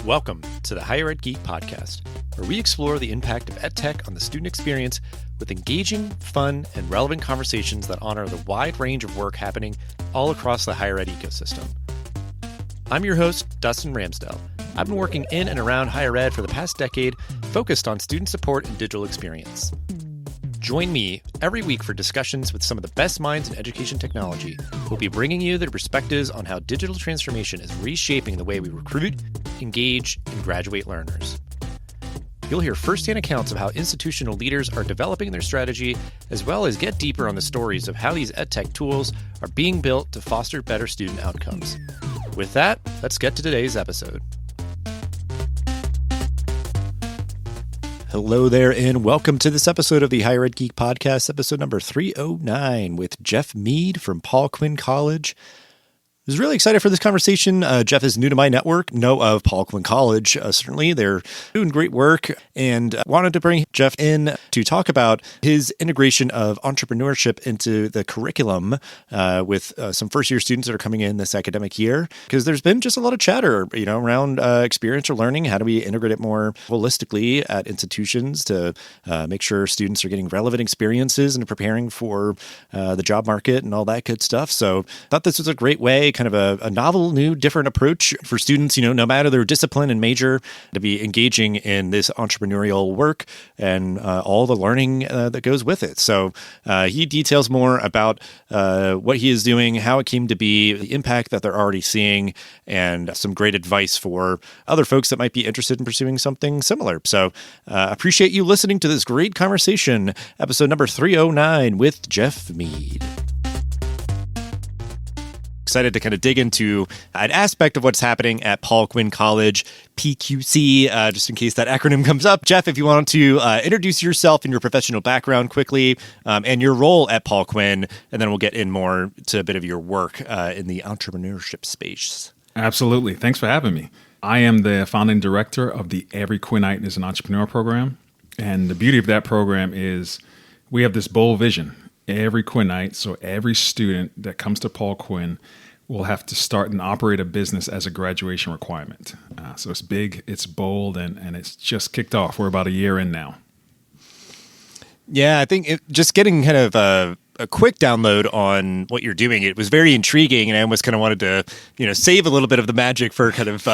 Welcome to the Higher Ed Geek Podcast, where we explore the impact of EdTech on the student experience with engaging, fun, and relevant conversations that honor the wide range of work happening all across the higher ed ecosystem. I'm your host, Dustin Ramsdell. I've been working in and around higher ed for the past decade, focused on student support and digital experience. Join me every week for discussions with some of the best minds in education technology who will be bringing you their perspectives on how digital transformation is reshaping the way we recruit, engage, and graduate learners. You'll hear firsthand accounts of how institutional leaders are developing their strategy, as well as get deeper on the stories of how these EdTech tools are being built to foster better student outcomes. With that, let's get to today's episode. Hello there, and welcome to this episode of the Higher Ed Geek Podcast, episode number 309 with Jeff Meade from Paul Quinn College. I was really excited for this conversation. Jeff is new to my network, know of Paul Quinn College. Certainly, they're doing great work, and wanted to bring Jeff in to talk about his integration of entrepreneurship into the curriculum with some first-year students that are coming in this academic year. Because there's been just a lot of chatter, around experiential learning. How do we integrate it more holistically at institutions to make sure students are getting relevant experiences and preparing for the job market and all that good stuff? So, I thought this was a great way, kind of a novel, new, different approach for students, no matter their discipline and major, to be engaging in this entrepreneurial work and all the learning that goes with it. So he details more about what he is doing, how it came to be, the impact that they're already seeing, and some great advice for other folks that might be interested in pursuing something similar. So appreciate you listening to this great conversation, episode number 309 with Jeff Meade. Excited to kind of dig into an aspect of what's happening at Paul Quinn College, PQC, just in case that acronym comes up. Jeff, if you want to introduce yourself and your professional background quickly, and your role at Paul Quinn, and then we'll get in more to a bit of your work in the entrepreneurship space. Absolutely. Thanks for having me. I am the founding director of the Every Quinnite is an Entrepreneur program. And the beauty of that program is we have this bold vision. Every Quinnite, so every student that comes to Paul Quinn will have to start and operate a business as a graduation requirement. So it's big, it's bold, and it's just kicked off. We're about a year in now. Yeah, I think just getting kind of a quick download on what you're doing, it was very intriguing, and I almost kind of wanted to, save a little bit of the magic for kind of,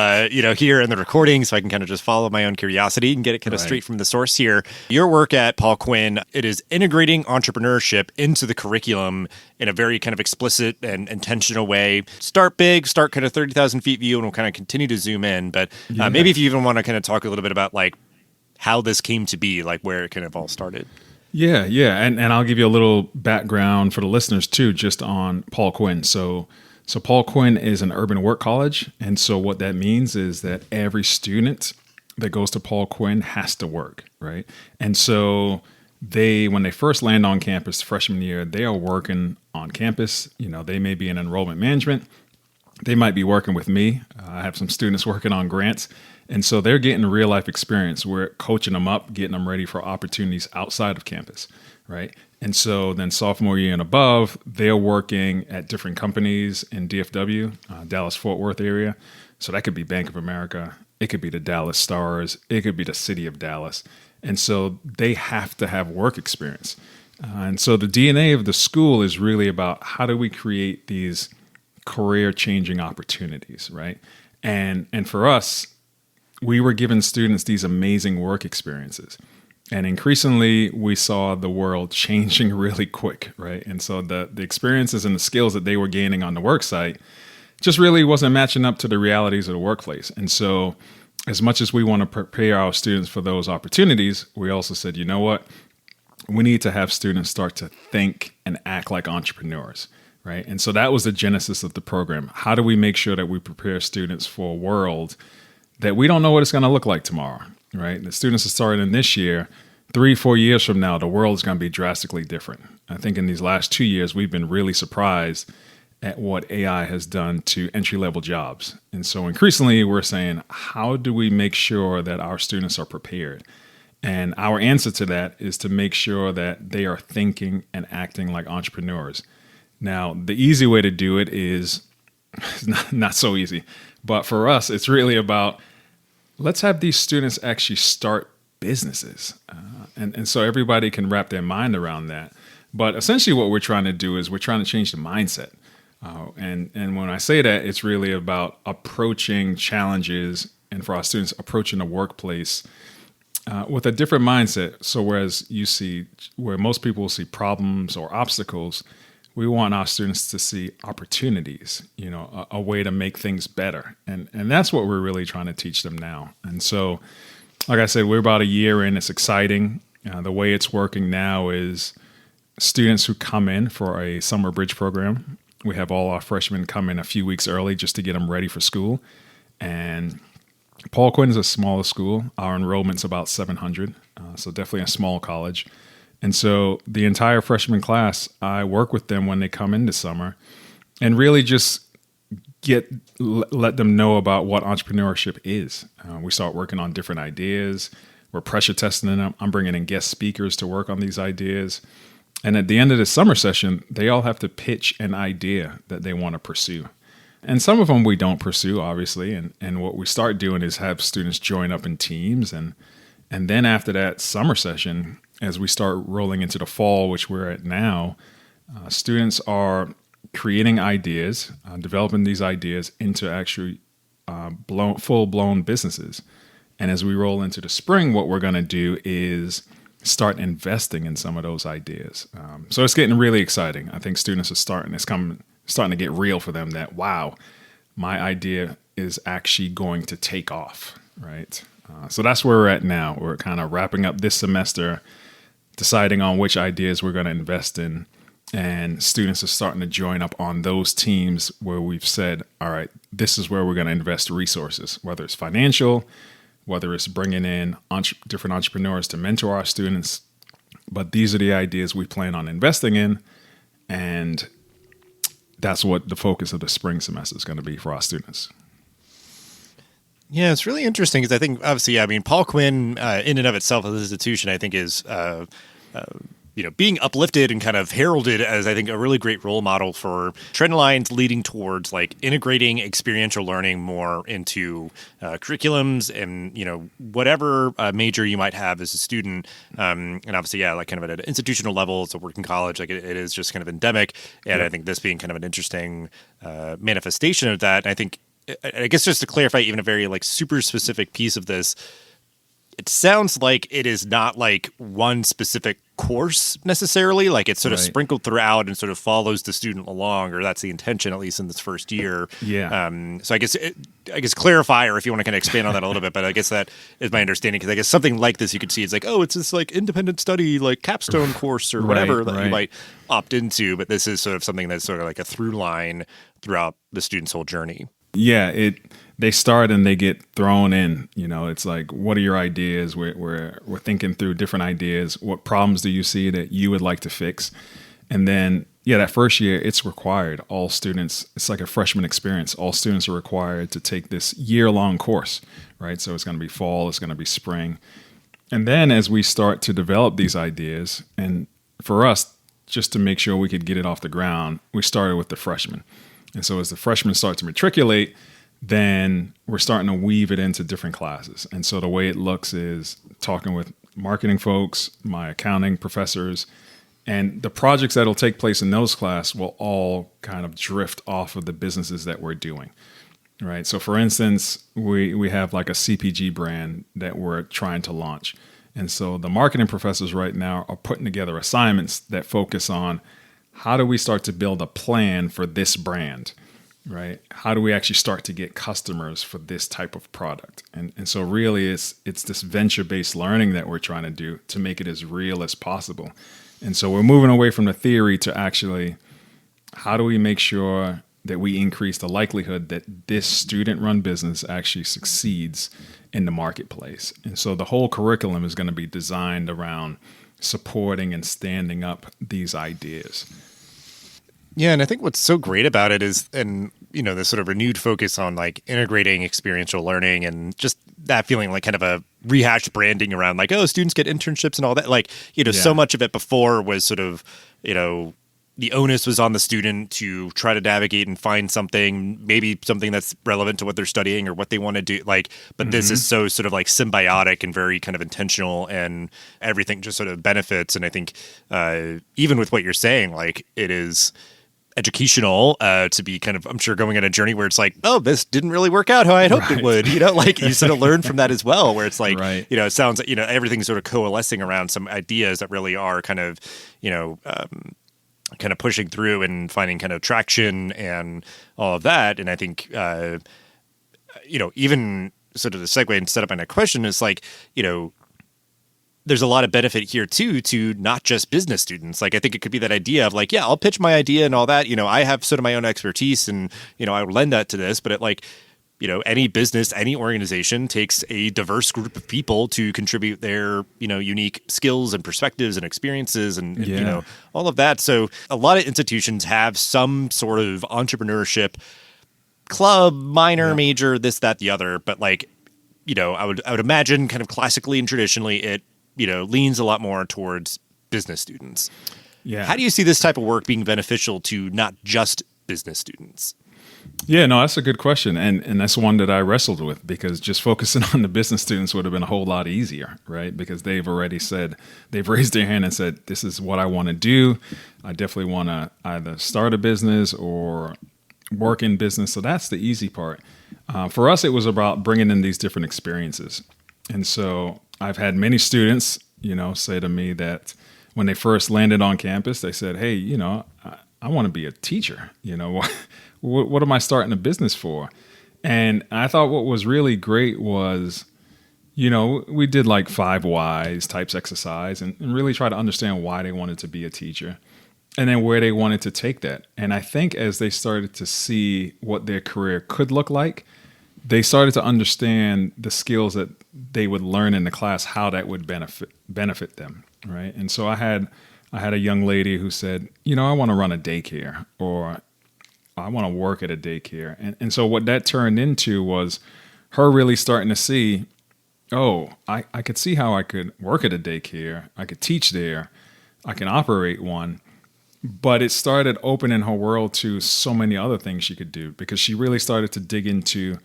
here in the recording, so I can kind of just follow my own curiosity and get it kind of straight from the source here. Your work at Paul Quinn, it is integrating entrepreneurship into the curriculum in a very kind of explicit and intentional way. Start big, start kind of 30,000 feet view, and we'll kind of continue to zoom in. But maybe if you even want to kind of talk a little bit about like how this came to be, like where it kind of all started. Yeah. And I'll give you a little background for the listeners too, just on Paul Quinn. So Paul Quinn is an urban work college. And so what that means is that every student that goes to Paul Quinn has to work, right? And so when they first land on campus freshman year, they are working on campus. They may be in enrollment management. They might be working with me. I have some students working on grants. And so they're getting real life experience. We're coaching them up, getting them ready for opportunities outside of campus, right? And so then sophomore year and above, they're working at different companies in DFW, Dallas-Fort Worth area. So that could be Bank of America. It could be the Dallas Stars. It could be the city of Dallas. And so they have to have work experience. And so the DNA of the school is really about how do we create these career-changing opportunities, right? And for us, we were giving students these amazing work experiences. And increasingly, we saw the world changing really quick, right? And so the experiences and the skills that they were gaining on the work site just really wasn't matching up to the realities of the workplace. And so as much as we want to prepare our students for those opportunities, we also said, you know what? We need to have students start to think and act like entrepreneurs, right? And so that was the genesis of the program. How do we make sure that we prepare students for a world that we don't know what it's going to look like tomorrow, right? The students are starting in this year. 3-4 years from now, the world is going to be drastically different. I think in these last 2 years, we've been really surprised at what AI has done to entry-level jobs. And so increasingly, we're saying, how do we make sure that our students are prepared? And our answer to that is to make sure that they are thinking and acting like entrepreneurs. Now, the easy way to do it is not so easy. But for us, it's really about let's have these students actually start businesses. And so everybody can wrap their mind around that. But essentially what we're trying to do is we're trying to change the mindset. And when I say that, it's really about approaching challenges and for our students approaching the workplace with a different mindset. So where most people will see problems or obstacles, we want our students to see opportunities, a way to make things better. And that's what we're really trying to teach them now. And so, like I said, we're about a year in. It's exciting. The way it's working now is students who come in for a summer bridge program. We have all our freshmen come in a few weeks early just to get them ready for school. And Paul Quinn is a smaller school. Our enrollment's about 700, so definitely a small college. And so the entire freshman class, I work with them when they come in this summer and really just let them know about what entrepreneurship is. We start working on different ideas. We're pressure testing them. I'm bringing in guest speakers to work on these ideas. And at the end of the summer session, they all have to pitch an idea that they want to pursue. And some of them we don't pursue, obviously. And what we start doing is have students join up in teams. And then after that summer session, as we start rolling into the fall, which we're at now, students are creating ideas, developing these ideas into actually full-blown businesses. And as we roll into the spring, what we're going to do is start investing in some of those ideas. So it's getting really exciting. I think students are starting to get real for them that, wow, my idea is actually going to take off, right? So that's where we're at now. We're kind of wrapping up this semester, deciding on which ideas we're going to invest in. And students are starting to join up on those teams where we've said, all right, this is where we're going to invest resources, whether it's financial, whether it's bringing in different entrepreneurs to mentor our students. But these are the ideas we plan on investing in. And that's what the focus of the spring semester is going to be for our students. Yeah, it's really interesting because I think, obviously, Paul Quinn, in and of itself as an institution, I think is, being uplifted and kind of heralded as, I think, a really great role model for trend lines leading towards like integrating experiential learning more into curriculums and, whatever major you might have as a student. And obviously, like kind of at an institutional level, it's a working college, like it is just kind of endemic. And I think this being kind of an interesting manifestation of that. And I guess just to clarify even a very like super specific piece of this, it sounds like it is not like one specific course necessarily, like it's sort of sprinkled throughout and sort of follows the student along, or that's the intention, at least in this first year. So I guess clarify, or if you want to kind of expand on that a little bit, but I guess that is my understanding, because I guess something like this you could see, it's like, oh, it's this like independent study, like capstone course or whatever that you might opt into, but this is sort of something that's sort of like a through line throughout the student's whole journey. Yeah, they start and they get thrown in. It's like, what are your ideas? We're thinking through different ideas. What problems do you see that you would like to fix? And then, that first year, it's required. All students, it's like a freshman experience. All students are required to take this year-long course, right? So it's going to be fall, it's going to be spring. And then as we start to develop these ideas, and for us, just to make sure we could get it off the ground, we started with the freshmen. And so as the freshmen start to matriculate, then we're starting to weave it into different classes. And so the way it looks is talking with marketing folks, my accounting professors, and the projects that'll take place in those classes will all kind of drift off of the businesses that we're doing, right? So for instance, we have like a CPG brand that we're trying to launch. And so the marketing professors right now are putting together assignments that focus on how do we start to build a plan for this brand, right? How do we actually start to get customers for this type of product? And so really it's this venture-based learning that we're trying to do to make it as real as possible. And so we're moving away from the theory to actually, how do we make sure that we increase the likelihood that this student-run business actually succeeds in the marketplace? And so the whole curriculum is going to be designed around supporting and standing up these ideas. Yeah, and I think what's so great about it is, and this sort of renewed focus on like integrating experiential learning and just that feeling like kind of a rehashed branding around like, oh, students get internships and all that. Like, so much of it before was sort of, the onus was on the student to try to navigate and find something, maybe something that's relevant to what they're studying or what they want to do. Like, but this is so sort of like symbiotic and very kind of intentional, and everything just sort of benefits. And I think even with what you're saying, like it is educational to be kind of, I'm sure, going on a journey where it's like, oh, this didn't really work out how I had hoped it would, like you sort of learn from that as well, where it's like, it sounds, everything's sort of coalescing around some ideas that really are kind of, kind of pushing through and finding kind of traction and all of that. And I think, even sort of the segue and set up my next question is like, there's a lot of benefit here too, to not just business students. Like, I think it could be that idea of like, yeah, I'll pitch my idea and all that, I have sort of my own expertise and, I would lend that to this, but it like, any business, any organization takes a diverse group of people to contribute their, unique skills and perspectives and experiences and all of that. So a lot of institutions have some sort of entrepreneurship club, minor, major, this, that, the other. But like, I would imagine kind of classically and traditionally it, leans a lot more towards business students. Yeah. How do you see this type of work being beneficial to not just business students? Yeah, no, that's a good question. And that's one that I wrestled with, because just focusing on the business students would have been a whole lot easier, right? Because they've raised their hand and said, this is what I want to do. I definitely want to either start a business or work in business. So that's the easy part. For us, it was about bringing in these different experiences. And so I've had many students, say to me that when they first landed on campus, they said, hey, I want to be a teacher. What am I starting a business for? And I thought what was really great was, we did like 5 whys types exercise and really try to understand why they wanted to be a teacher and then where they wanted to take that. And I think as they started to see what their career could look like, they started to understand the skills that they would learn in the class, how that would benefit them, right? And so I had a young lady who said, I want to run a daycare, or I want to work at a daycare. And so what that turned into was her really starting to see, I could see how I could work at a daycare. I could teach there. I can operate one. But it started opening her world to so many other things she could do, because she really started to dig into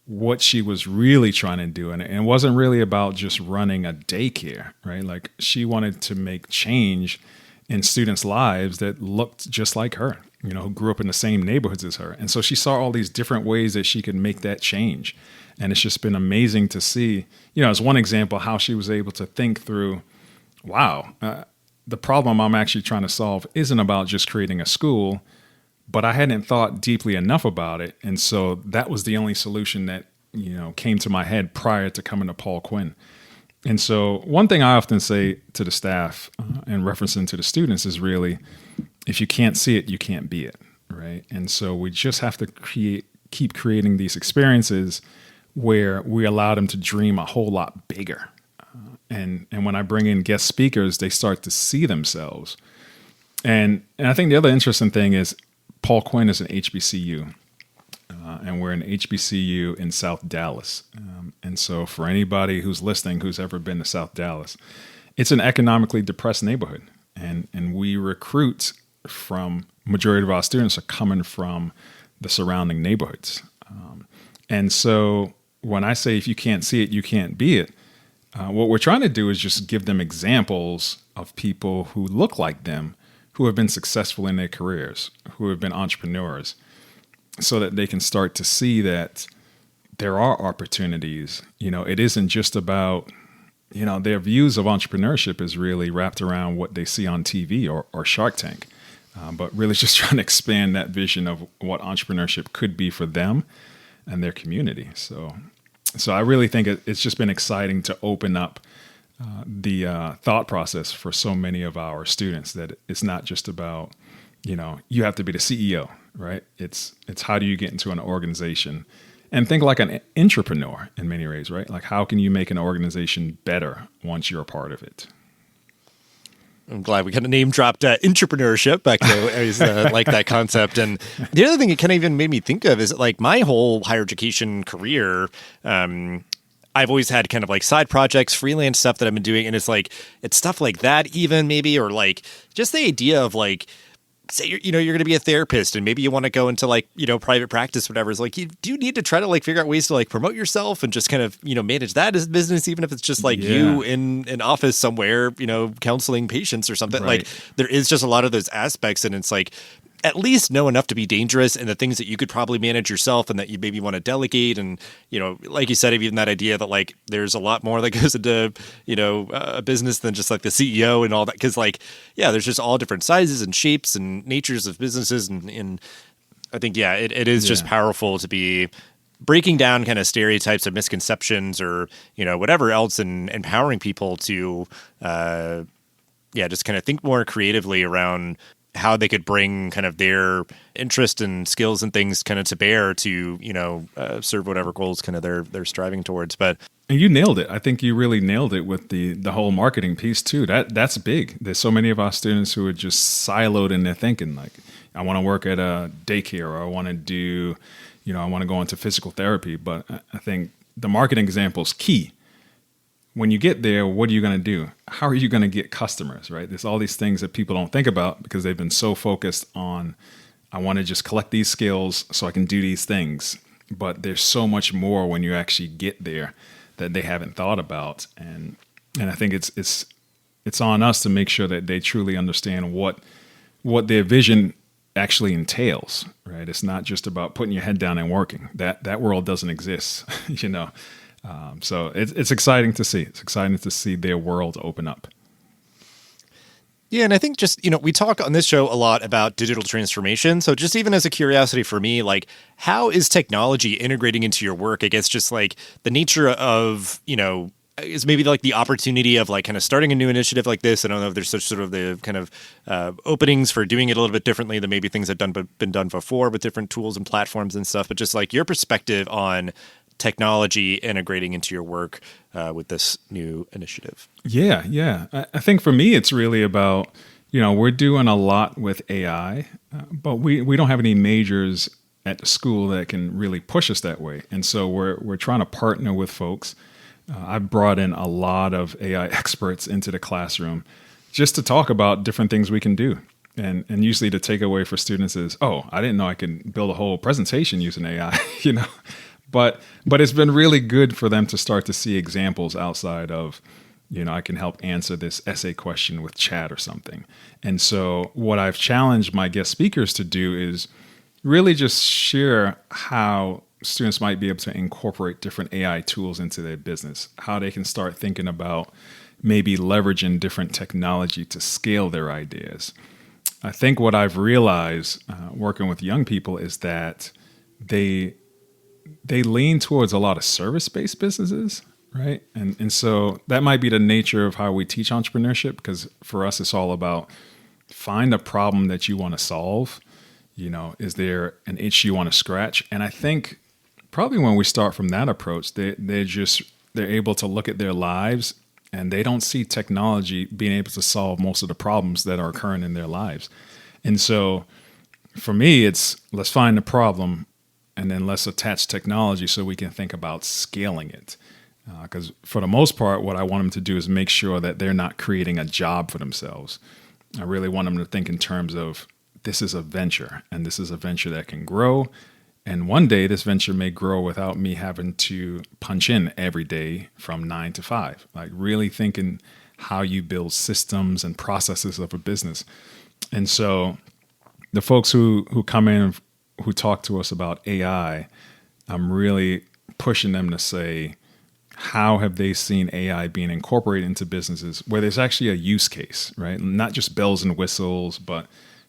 what she was really trying to do. And it wasn't really about just running a daycare, right? Like, she wanted to make change in students' lives that looked just like her, who grew up in the same neighborhoods as her. And so she saw all these different ways that she could make that change. And it's just been amazing to see, as one example, how she was able to think through, the problem I'm actually trying to solve isn't about just creating a school, but I hadn't thought deeply enough about it. And so that was the only solution that, came to my head prior to coming to Paul Quinn. And so one thing I often say to the staff and referencing to the students is really, if you can't see it, you can't be it, right? And so we just have to keep creating these experiences where we allow them to dream a whole lot bigger. And when I bring in guest speakers, they start to see themselves. And I think the other interesting thing is Paul Quinn is an HBCU, and we're an HBCU in South Dallas. And so for anybody who's listening who's ever been to South Dallas, it's an economically depressed neighborhood. And we recruit from, majority of our students are coming from the surrounding neighborhoods. And so when I say if you can't see it, you can't be it, what we're trying to do is just give them examples of people who look like them, who have been successful in their careers, who have been entrepreneurs, so that they can start to see that there are opportunities. It isn't just about, their views of entrepreneurship is really wrapped around what they see on TV or Shark Tank, but really just trying to expand that vision of what entrepreneurship could be for them and their community. So I really think it's just been exciting to open up the thought process for so many of our students, that it's not just about, you have to be the CEO, right? It's how do you get into an organization and think like an intrapreneur in many ways, right? Like, how can you make an organization better once you're a part of it? I'm glad we kind of name dropped intrapreneurship back there. I always like that concept. And the other thing it kind of even made me think of is like my whole higher education career, I've always had kind of like side projects, freelance stuff that I've been doing. And it's like, it's stuff like that even maybe, or like just the idea of like, say you're going to be a therapist and maybe you want to go into like, private practice, whatever. It's like, you do need to try to like figure out ways to like promote yourself and just kind of, manage that as business, even if it's just like you in an office somewhere, counseling patients or something. Right. Like there is just a lot of those aspects, and it's like, at least know enough to be dangerous and the things that you could probably manage yourself and that you maybe want to delegate. And, like you said, even that idea that like there's a lot more that goes into, a business than just like the CEO and all that. Cause like, yeah, there's just all different sizes and shapes and natures of businesses. And I think, it is just powerful to be breaking down kind of stereotypes of misconceptions or, whatever else, and empowering people to, just kind of think more creatively around how they could bring kind of their interest and skills and things kind of to bear to, serve whatever goals kind of they're striving towards. But and you nailed it. I think you really nailed it with the whole marketing piece too. That's big. There's so many of our students who are just siloed in their thinking. Like, I want to work at a daycare, or I want to do, I want to go into physical therapy. But I think the marketing example is key. When you get there, what are you going to do? How are you going to get customers, right? There's all these things that people don't think about because they've been so focused on, I want to just collect these skills so I can do these things. But there's so much more when you actually get there that they haven't thought about. And I think it's on us to make sure that they truly understand what their vision actually entails, right? It's not just about putting your head down and working. That world doesn't exist, So it's exciting to see. It's exciting to see their world open up. Yeah, and I think just, we talk on this show a lot about digital transformation. So just even as a curiosity for me, like, how is technology integrating into your work? I guess just like the nature of, is maybe like the opportunity of like kind of starting a new initiative like this. I don't know if there's such sort of the kind of openings for doing it a little bit differently than maybe things have been done before with different tools and platforms and stuff. But just like your perspective on technology integrating into your work with this new initiative. Yeah. I think for me, it's really about, we're doing a lot with AI, but we don't have any majors at the school that can really push us that way. And so we're trying to partner with folks. I've brought in a lot of AI experts into the classroom just to talk about different things we can do. And usually the takeaway for students is, oh, I didn't know I could build a whole presentation using AI, But it's been really good for them to start to see examples outside of, I can help answer this essay question with chat or something. And so what I've challenged my guest speakers to do is really just share how students might be able to incorporate different AI tools into their business, how they can start thinking about maybe leveraging different technology to scale their ideas. I think what I've realized working with young people is that they lean towards a lot of service-based businesses, right? And so that might be the nature of how we teach entrepreneurship, because for us, it's all about find a problem that you want to solve. Is there an itch you want to scratch? And I think probably when we start from that approach, they're able to look at their lives and they don't see technology being able to solve most of the problems that are occurring in their lives. And so for me, it's let's find the problem and then let's attach technology so we can think about scaling it. Because for the most part, what I want them to do is make sure that they're not creating a job for themselves. I really want them to think in terms of this is a venture, and this is a venture that can grow. And one day this venture may grow without me having to punch in every day from 9 to 5. Like really thinking how you build systems and processes of a business. And so the folks who come in who talk to us about AI, I'm really pushing them to say, how have they seen AI being incorporated into businesses where there's actually a use case, right? Not just bells and whistles, but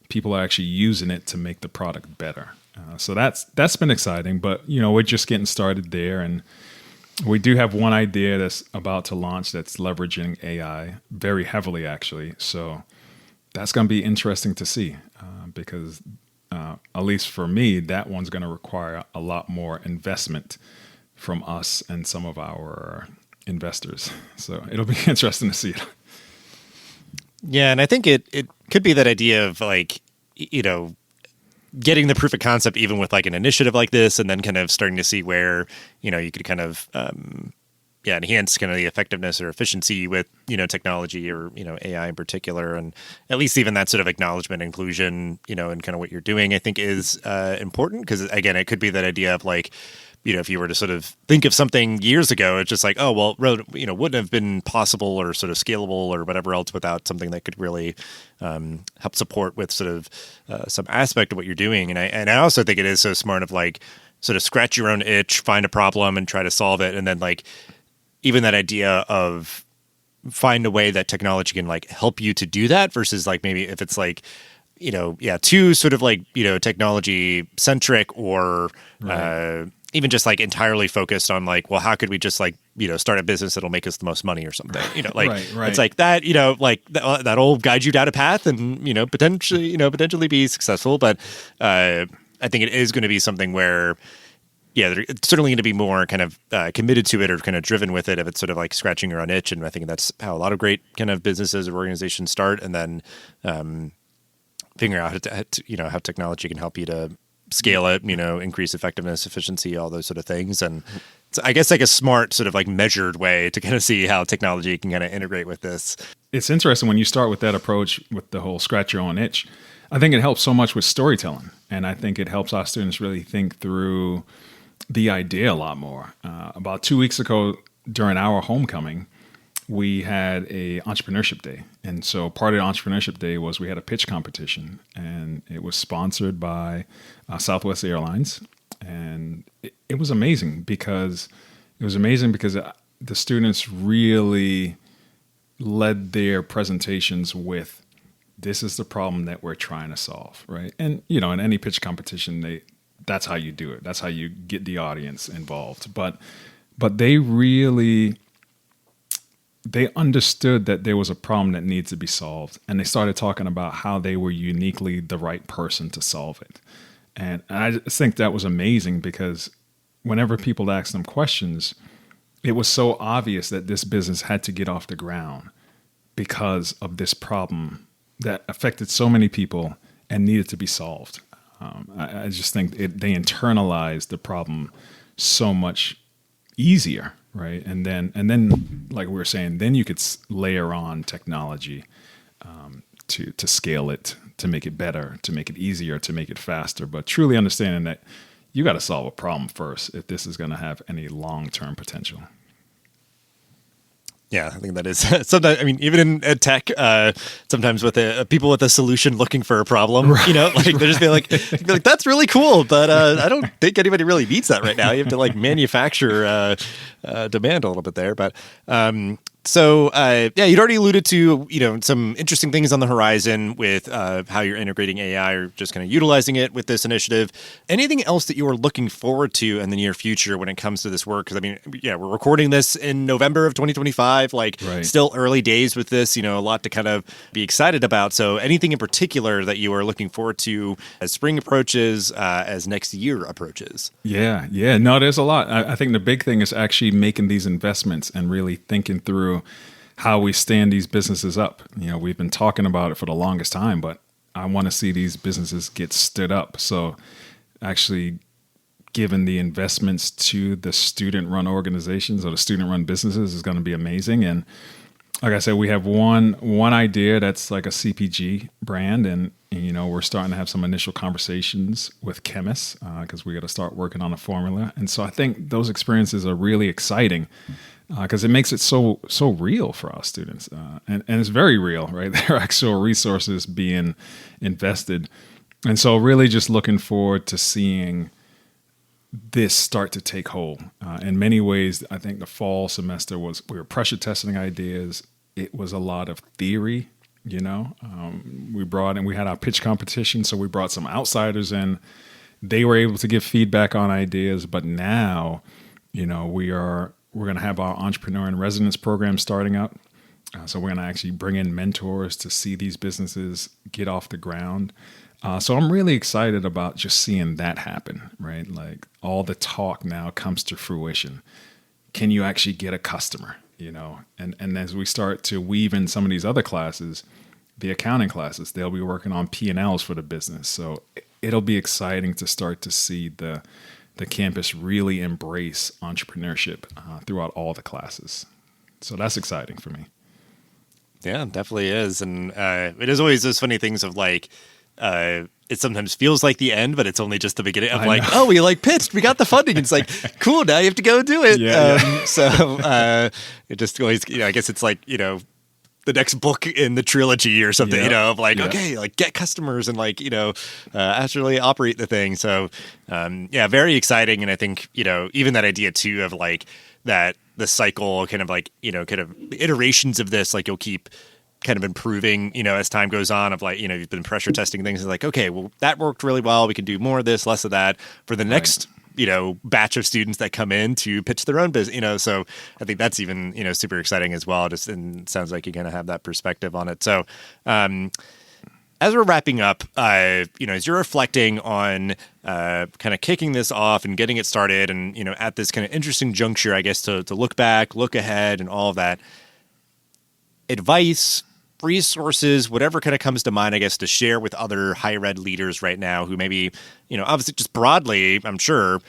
people are actually using it to make the product better. So that's been exciting, but we're just getting started there. And we do have one idea that's about to launch that's leveraging AI very heavily, actually. So that's going to be interesting to see because at least for me, that one's going to require a lot more investment from us and some of our investors. So it'll be interesting to see it. Yeah, and I think it could be that idea of like, getting the proof of concept even with like an initiative like this, and then kind of starting to see where, you could kind of enhance kind of the effectiveness or efficiency with, technology or, AI in particular. And at least even that sort of acknowledgement, inclusion, and kind of what you're doing, I think is important. Because again, it could be that idea of like, if you were to sort of think of something years ago, it's just like, oh, well, wouldn't have been possible or sort of scalable or whatever else without something that could really help support with sort of some aspect of what you're doing. And I also think it is so smart of like sort of scratch your own itch, find a problem and try to solve it. And then like even that idea of find a way that technology can like help you to do that versus like maybe if it's like, too sort of like, technology centric or even just like entirely focused on like, well, how could we just like, start a business that'll make us the most money or something, like Right. It's like that, like that'll guide you down a path and, potentially be successful. But I think it is going to be something where, it's certainly going to be more kind of committed to it or kind of driven with it if it's sort of like scratching your own itch. And I think that's how a lot of great kind of businesses or organizations start. And then figuring out how technology can help you to scale it, increase effectiveness, efficiency, all those sort of things. And it's, I guess, like a smart sort of like measured way to kind of see how technology can kind of integrate with this. It's interesting when you start with that approach with the whole scratch your own itch. I think it helps so much with storytelling. And I think it helps our students really think through the idea a lot more. About 2 weeks ago during our homecoming, we had a entrepreneurship day. And so part of the entrepreneurship day was we had a pitch competition, and it was sponsored by Southwest Airlines. And it was amazing because the students really led their presentations with, this is the problem that we're trying to solve, right? And, in any pitch competition, that's how you do it. That's how you get the audience involved. But they really, they understood that there was a problem that needs to be solved. And they started talking about how they were uniquely the right person to solve it. And I just think that was amazing because whenever people asked them questions, it was so obvious that this business had to get off the ground because of this problem that affected so many people and needed to be solved. I just think they internalized the problem so much easier, right? And then, like we were saying, then you could layer on technology to scale it, to make it better, to make it easier, to make it faster. But truly understanding that you got to solve a problem first if this is going to have any long-term potential. Yeah, I think that is sometimes. I mean, even in ed tech, sometimes with people with a solution looking for a problem, like they just be like, "That's really cool," but I don't think anybody really needs that right now. You have to like manufacture demand a little bit there, but. So, you'd already alluded to, some interesting things on the horizon with how you're integrating AI or just kind of utilizing it with this initiative. Anything else that you are looking forward to in the near future when it comes to this work? Because, I mean, we're recording this in November of 2025, still early days with this, a lot to kind of be excited about. So anything in particular that you are looking forward to as spring approaches, as next year approaches? Yeah. No, there's a lot. I think the big thing is actually making these investments and really thinking through how we stand these businesses up. We've been talking about it for the longest time, but I want to see these businesses get stood up. So actually giving the investments to the student-run organizations or the student-run businesses is going to be amazing. And like I said, we have one idea that's like a CPG brand, and we're starting to have some initial conversations with chemists because we got to start working on a formula. And so I think those experiences are really exciting because it makes it so real for our students, and it's very real, right? There are actual resources being invested, and so really just looking forward to seeing this start to take hold. In many ways, I think the fall semester we were pressure testing ideas. It was a lot of theory, we had our pitch competition. So we brought some outsiders in. They were able to give feedback on ideas, but now, we're going to have our entrepreneur in residence program starting up. So we're going to actually bring in mentors to see these businesses get off the ground. So I'm really excited about just seeing that happen, right? Like all the talk now comes to fruition. Can you actually get a customer, And as we start to weave in some of these other classes, the accounting classes, they'll be working on P&Ls for the business. So it'll be exciting to start to see the campus really embrace entrepreneurship throughout all the classes. So that's exciting for me. Yeah, it definitely is. And it is always those funny things of like, it sometimes feels like the end, but it's only just the beginning of like, oh, we like pitched, we got the funding. It's like, cool, now you have to go do it. So it just always, I guess it's like, the next book in the trilogy or something, of like, okay, like get customers and like, actually operate the thing. So, very exciting. And I think, even that idea too of like that the cycle kind of like, kind of iterations of this, like you'll keep kind of improving, as time goes on of like, you've been pressure testing things. It's like, okay, well, that worked really well. We can do more of this, less of that for the next batch of students that come in to pitch their own business, so I think that's even, super exciting as well. Just, and it sounds like you're going to have that perspective on it. So, as we're wrapping up, as you're reflecting on kind of kicking this off and getting it started and, at this kind of interesting juncture, I guess, to look back, look ahead and all of that, advice, resources, whatever kind of comes to mind, I guess, to share with other higher ed leaders right now who maybe, obviously just broadly, I'm sure,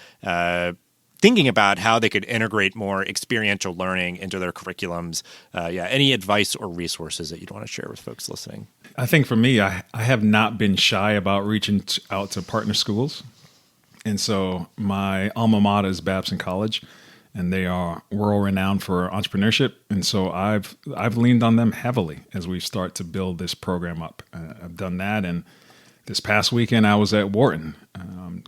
thinking about how they could integrate more experiential learning into their curriculums. Any advice or resources that you'd want to share with folks listening? I think for me, I have not been shy about reaching out to partner schools. And so my alma mater is Babson College, and they are world-renowned for entrepreneurship. And so I've leaned on them heavily as we start to build this program up. I've done that. And this past weekend, I was at Wharton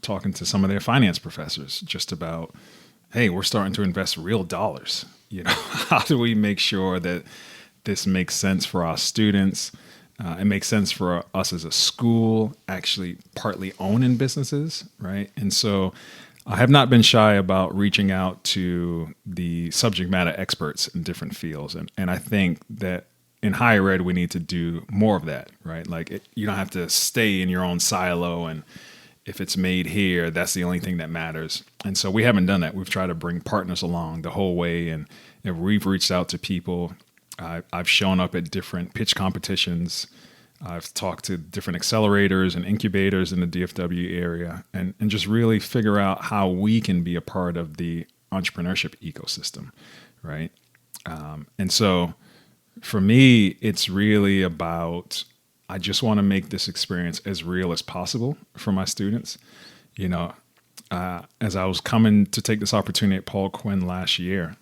talking to some of their finance professors just about, hey, we're starting to invest real dollars. How do we make sure that this makes sense for our students? It makes sense for us as a school, actually partly owning businesses, right? And so I have not been shy about reaching out to the subject matter experts in different fields. And I think that in higher ed, we need to do more of that, right? Like you don't have to stay in your own silo. And if it's made here, that's the only thing that matters. And so we haven't done that. We've tried to bring partners along the whole way. And we've reached out to people. I've shown up at different pitch competitions. I've talked to different accelerators and incubators in the DFW area and just really figure out how we can be a part of the entrepreneurship ecosystem, right? And so for me, it's really about, I just want to make this experience as real as possible for my students. As I was coming to take this opportunity at Paul Quinn last year,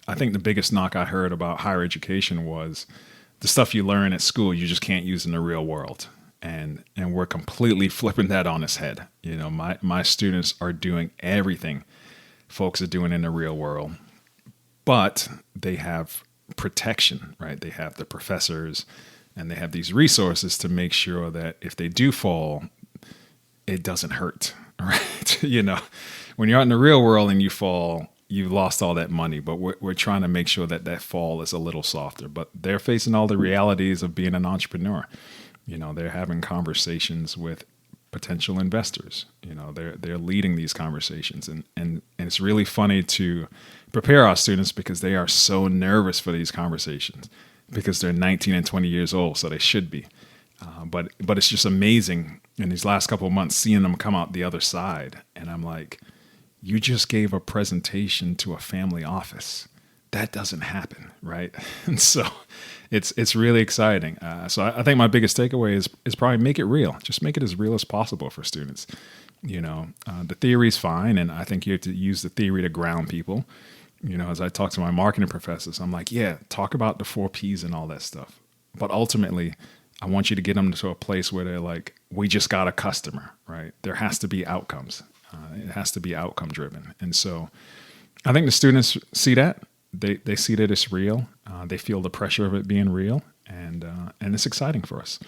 I think the biggest knock I heard about higher education was the stuff you learn at school, you just can't use in the real world. And we're completely flipping that on its head. My students are doing everything folks are doing in the real world, but they have protection, right? They have the professors and they have these resources to make sure that if they do fall, it doesn't hurt, right? When you're out in the real world and you fall, you lost all that money, but we're trying to make sure that fall is a little softer. But they're facing all the realities of being an entrepreneur. They're having conversations with potential investors. They're leading these conversations, and it's really funny to prepare our students because they are so nervous for these conversations because they're 19 and 20 years old, so they should be. But it's just amazing in these last couple of months seeing them come out the other side, and I'm like, you just gave a presentation to a family office. That doesn't happen, right? And so it's really exciting. So I think my biggest takeaway is probably make it real. Just make it as real as possible for students. The theory is fine, and I think you have to use the theory to ground people. As I talk to my marketing professors, I'm like, yeah, talk about the 4 Ps and all that stuff. But ultimately, I want you to get them to a place where they're like, we just got a customer, right? There has to be outcomes. It has to be outcome driven. And so I think the students see that. They see that it's real. They feel the pressure of it being real. And it's exciting for us.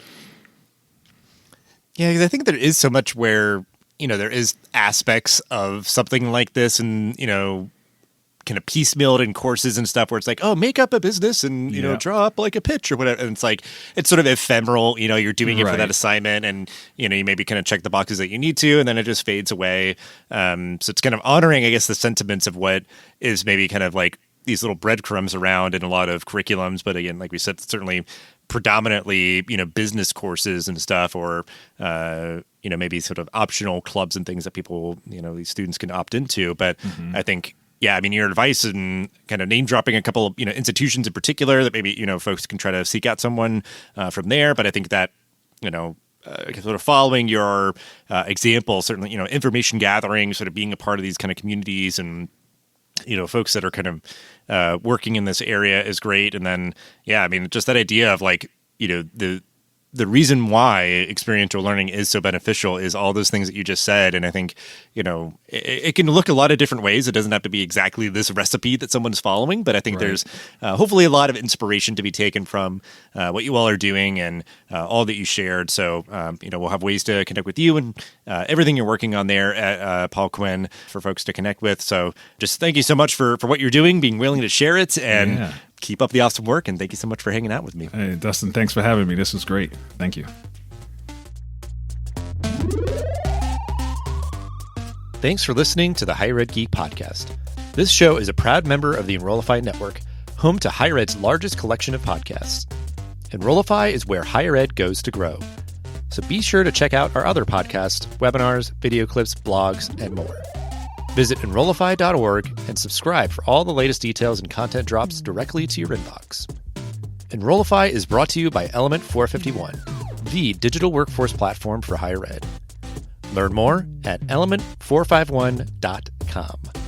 Yeah, because I think there is so much where, there is aspects of something like this and, kind of piecemealed in courses and stuff where it's like, oh, make up a business and, draw up like a pitch or whatever. And it's like, it's sort of ephemeral, you're doing it for that assignment and, you maybe kind of check the boxes that you need to, and then it just fades away. So it's kind of honoring, I guess, the sentiments of what is maybe kind of like these little breadcrumbs around in a lot of curriculums. But again, like we said, certainly predominantly, business courses and stuff or, maybe sort of optional clubs and things that people, these students can opt into. But I think, your advice and kind of name dropping a couple of, institutions in particular that maybe, folks can try to seek out someone from there. But I think that, sort of following your example, certainly, information gathering, sort of being a part of these kind of communities and, folks that are kind of working in this area is great. And then, just that idea of like, the reason why experiential learning is so beneficial is all those things that you just said. And I think, it can look a lot of different ways. It doesn't have to be exactly this recipe that someone's following, but I think there's hopefully a lot of inspiration to be taken from what you all are doing and all that you shared. So, we'll have ways to connect with you and everything you're working on there at Paul Quinn for folks to connect with. So just thank you so much for what you're doing, being willing to share it, and keep up the awesome work. And thank you so much for hanging out with me. Hey, Dustin, thanks for having me. This was great. Thank you. Thanks for listening to the Higher Ed Geek podcast. This show is a proud member of the Enrollify Network, home to Higher Ed's largest collection of podcasts. Enrollify is where higher ed goes to grow. So be sure to check out our other podcasts, webinars, video clips, blogs, and more. Visit Enrollify.org and subscribe for all the latest details and content drops directly to your inbox. Enrollify is brought to you by Element 451, the digital workforce platform for higher ed. Learn more at element451.com.